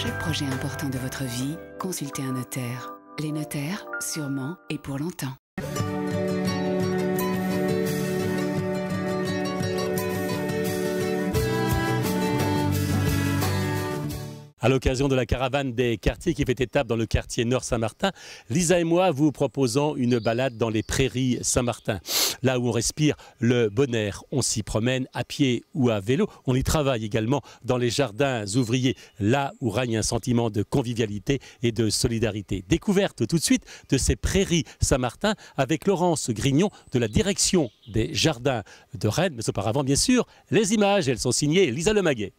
chaque projet important de votre vie, consultez un notaire. Les notaires, sûrement et pour longtemps. À l'occasion de la caravane des quartiers qui fait étape dans le quartier Nord Saint-Martin, Lisa et moi vous proposons une balade dans les prairies Saint-Martin. Là où on respire le bon air, on s'y promène à pied ou à vélo. On y travaille également dans les jardins ouvriers, là où règne un sentiment de convivialité et de solidarité. Découverte tout de suite de ces prairies Saint-Martin avec Laurence Grignon de la direction des jardins de Rennes. Mais auparavant, bien sûr, les images, elles sont signées Lisa Lemaguet.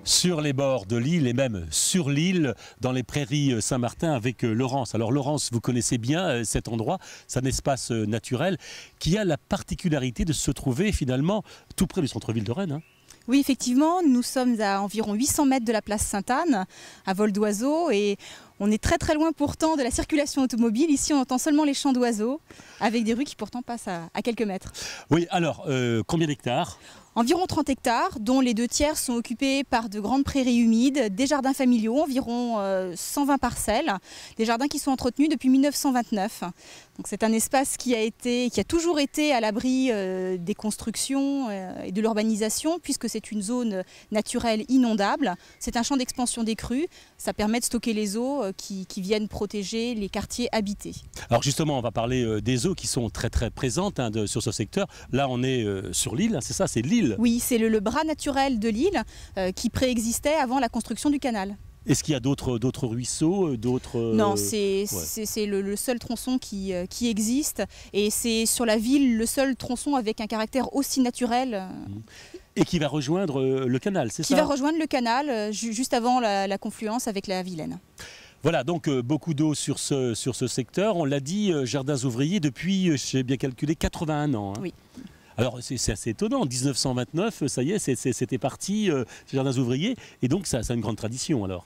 Sur les bords de l'île et même sur l'île, dans les prairies Saint-Martin avec Laurence. Alors Laurence, vous connaissez bien cet endroit, c'est un espace naturel qui a la particularité de se trouver finalement tout près du centre-ville de Rennes. Oui, effectivement, nous sommes à environ 800 mètres de la place Sainte-Anne, à vol d'oiseau, et on est très très loin pourtant de la circulation automobile. Ici, on entend seulement les chants d'oiseaux, avec des rues qui pourtant passent à quelques mètres. Oui, alors, combien d'hectares ? Environ 30 hectares, dont les 2/3 sont occupés par de grandes prairies humides, des jardins familiaux, environ 120 parcelles, des jardins qui sont entretenus depuis 1929. Donc c'est un espace qui a toujours été à l'abri des constructions et de l'urbanisation, puisque c'est une zone naturelle inondable. C'est un champ d'expansion des crues, ça permet de stocker les eaux qui viennent protéger les quartiers habités. Alors justement, on va parler des eaux qui sont très très présentes sur ce secteur. Là, on est sur l'île, c'est ça, c'est l'île. Oui, c'est le bras naturel de l'île qui préexistait avant la construction du canal. Est-ce qu'il y a d'autres ruisseaux, d'autres... Non, c'est le seul tronçon qui existe, et c'est sur la ville le seul tronçon avec un caractère aussi naturel. Et qui va rejoindre le canal, c'est ça? Qui va rejoindre le canal juste avant la confluence avec la Vilaine. Voilà, donc beaucoup d'eau sur ce secteur. On l'a dit, jardins ouvriers depuis, j'ai bien calculé, 81 ans. Oui. Alors c'est assez étonnant, en 1929, ça y est, c'était parti, ces jardins ouvriers, et donc ça a une grande tradition alors.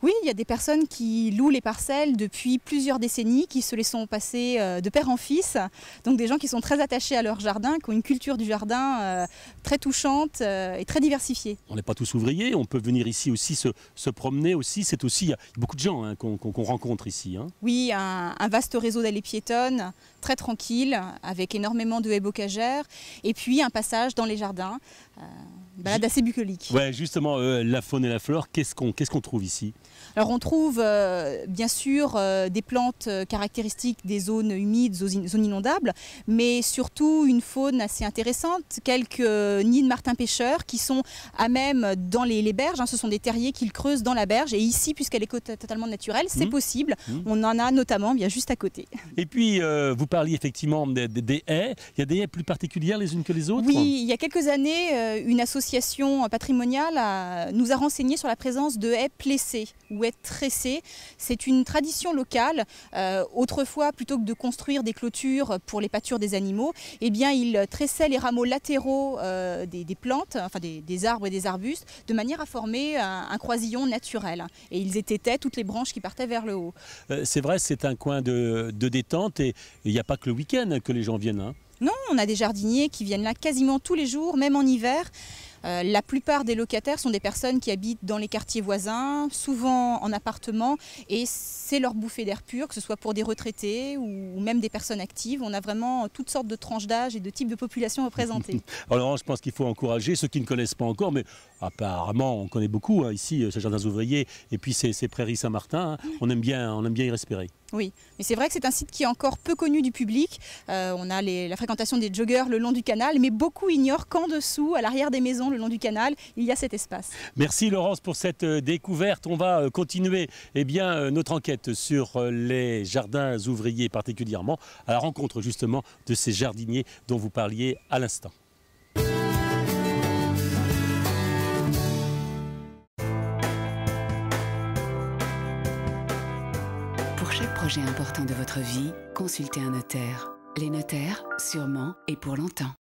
Oui, il y a des personnes qui louent les parcelles depuis plusieurs décennies, qui se les sont passées de père en fils. Donc des gens qui sont très attachés à leur jardin, qui ont une culture du jardin très touchante et très diversifiée. On n'est pas tous ouvriers, on peut venir ici aussi se promener aussi. C'est aussi, il y a beaucoup de gens qu'on rencontre ici. Oui, un vaste réseau d'allées piétonnes, très tranquille, avec énormément de haies bocagères, et puis un passage dans les jardins. Balade assez bucolique. Ouais, justement, la faune et la flore, qu'est-ce qu'on trouve ici? Alors on trouve bien sûr des plantes caractéristiques des zones humides, zones inondables, mais surtout une faune assez intéressante, quelques nids de martin-pêcheurs qui sont à même dans les berges. Ce sont des terriers qu'ils creusent dans la berge, et ici, puisqu'elle est totalement naturelle, c'est possible. On en a notamment bien juste à côté. Et puis vous parliez effectivement des haies. Il y a des haies plus particulières les unes que les autres? Oui, il y a quelques années, une association patrimoniale nous a renseigné sur la présence de haies plessées ou haies tressées. C'est une tradition locale. Autrefois, plutôt que de construire des clôtures pour les pâtures des animaux, eh bien, ils tressaient les rameaux latéraux des plantes, enfin des arbres et des arbustes, de manière à former un croisillon naturel. Et ils étaient toutes les branches qui partaient vers le haut. C'est vrai, c'est un coin de détente, et il n'y a pas que le week-end que les gens viennent. Non, on a des jardiniers qui viennent là quasiment tous les jours, même en hiver. La plupart des locataires sont des personnes qui habitent dans les quartiers voisins, souvent en appartement, et c'est leur bouffée d'air pur, que ce soit pour des retraités ou même des personnes actives. On a vraiment toutes sortes de tranches d'âge et de types de populations représentées. Alors je pense qu'il faut encourager ceux qui ne connaissent pas encore, mais apparemment on connaît beaucoup ici ces jardins ouvriers et puis ces prairies Saint-Martin. On aime bien y respirer. Oui, mais c'est vrai que c'est un site qui est encore peu connu du public. On a la fréquentation des joggeurs le long du canal, mais beaucoup ignorent qu'en dessous, à l'arrière des maisons, le long du canal, il y a cet espace. Merci Laurence pour cette découverte. On va continuer notre enquête sur les jardins ouvriers, particulièrement à la rencontre justement de ces jardiniers dont vous parliez à l'instant. Pour chaque projet important de votre vie, consultez un notaire. Les notaires, sûrement et pour longtemps.